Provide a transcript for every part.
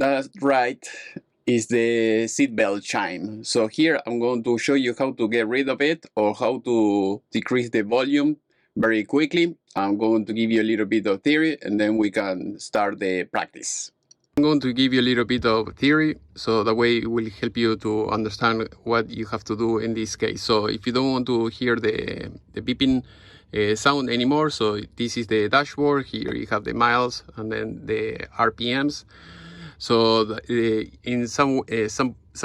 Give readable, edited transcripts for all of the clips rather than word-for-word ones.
That's right, is the seatbelt chime. So here I'm going to show you how to get rid of it or how to decrease the volume very quickly. I'm going to give you a little bit of theory and then we can start the practice. I'm going to give you a little bit of theory, so that way it will help you to understand what you have to do in this case. So if you don't want to hear the beeping sound anymore, so this is the dashboard. Here you have the miles and then the RPMs. So in some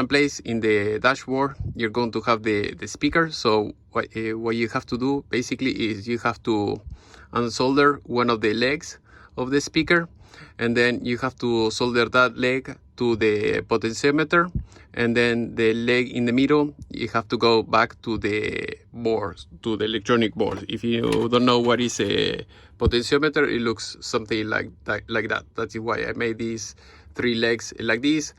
place in the dashboard, you're going to have the speaker. So what you have to do basically is you have to unsolder one of the legs of the speaker, and then you have to solder that leg to the potentiometer, and then the leg in the middle, you have to go back to the board, to the electronic board. If you don't know what is a potentiometer, it looks something like that. That's why I made these 3 legs like this.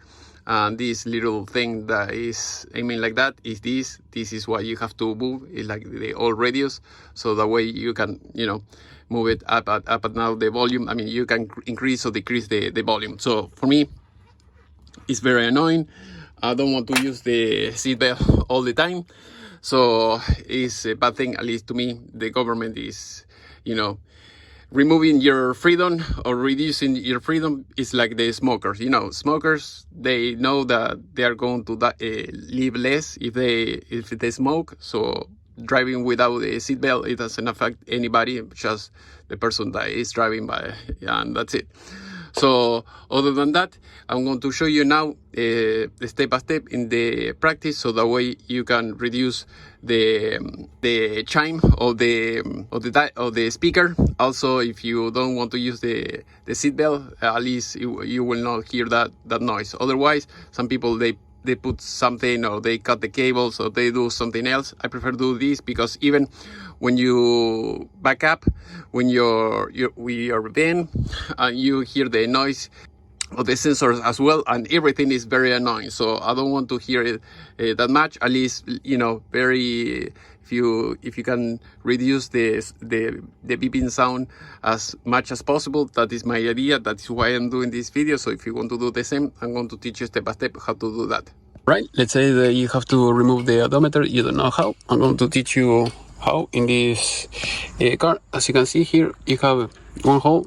And this little thing that is aiming like that is this. This is what you have to move. It's like the old radius, so that way you can, move it up and down the volume. I mean, you can increase or decrease the volume. So for me, it's very annoying. I don't want to use the seatbelt all the time. So it's a bad thing, at least to me. The government is, removing your freedom or reducing your freedom is like the smokers. Smokers, they know that they are going to live less if they smoke. So driving without a seatbelt, it doesn't affect anybody, just the person that is driving by, and that's it. So other than that, I'm going to show you now the step by step in the practice, so that way you can reduce the chime of the speaker. Also, if you don't want to use the seatbelt, at least you will not hear that noise. Otherwise, some people they put something, or they cut the cables, or they do something else. I prefer to do this because even when you back up, when we are van, you hear the noise of the sensors as well, and everything is very annoying. So I don't want to hear it that much. At least, very, if you can reduce the beeping sound as much as possible. That is my idea. That is why I'm doing this video. So if you want to do the same, I'm going to teach you step by step how to do that. Right, let's say that you have to remove the odometer. You don't know how. I'm going to teach you how in this car. As you can see here, you have one hole.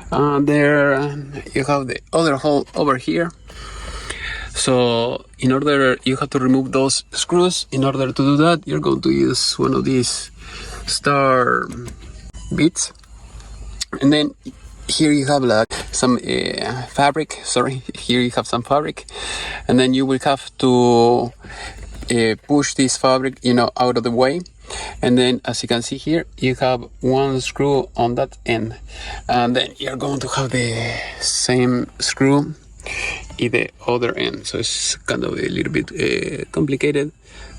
There you have the other hole over here. So in order, you have to remove those screws. In order to do that, you're going to use one of these star bits, and then here you have like some fabric. Sorry, here you have some fabric, and then you will have to push this fabric, out of the way. And then, as you can see here, you have one screw on that end, and then you're going to have the same screw in the other end. So it's kind of a little bit complicated,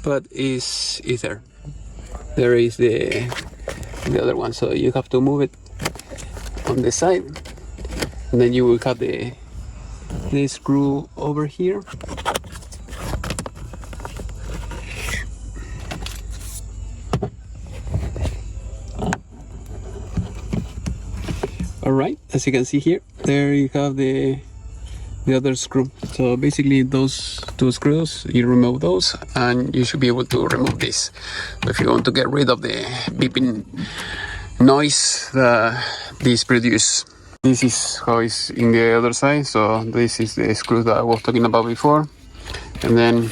but it's there. There is the other one. So you have to move it on the side, and then you will have the screw over here. Alright, as you can see here, there you have the other screw. So basically those 2 screws, you remove those and you should be able to remove this. So if you want to get rid of the beeping noise that this produces. This is how it's in the other side. So this is the screw that I was talking about before. And then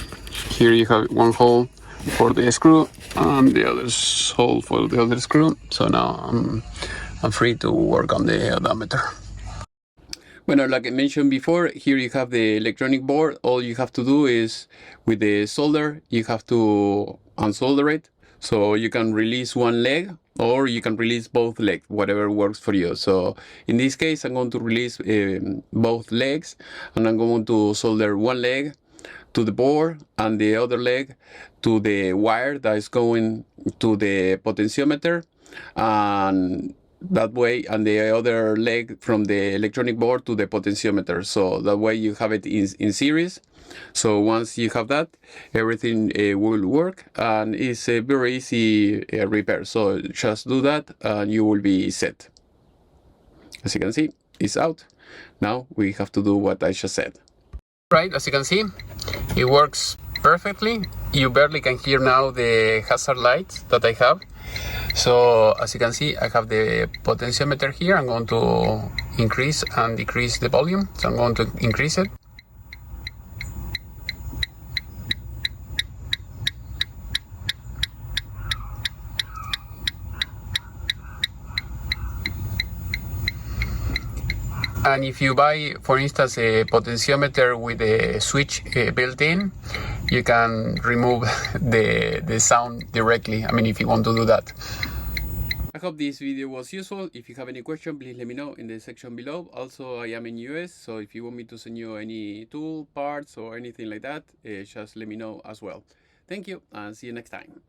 here you have one hole for the screw and the other hole for the other screw. So now I'm free to work on the odometer. Well, like I mentioned before, here you have the electronic board. All you have to do is, with the solder, you have to unsolder it. So you can release one leg, or you can release both legs, whatever works for you. So in this case, I'm going to release both legs, and I'm going to solder one leg to the board and the other leg to the wire that is going to the potentiometer, and that way, and the other leg from the electronic board to the potentiometer. So that way you have it in series. So once you have that, everything will work, and it's a very easy repair. So just do that and you will be set. As you can see, is out. Now we have to do what I just said. Right, as you can see, it works perfectly. You barely can hear now the hazard lights that I have. So as you can see, I have the potentiometer here. I'm going to increase and decrease the volume. So I'm going to increase it. And if you buy, for instance, a potentiometer with a switch built in, you can remove the sound directly. I mean, if you want to do that. I hope this video was useful. If you have any question, please let me know in the section below. Also, I am in US, so if you want me to send you any tool, parts, or anything like that, just let me know as well. Thank you, and see you next time.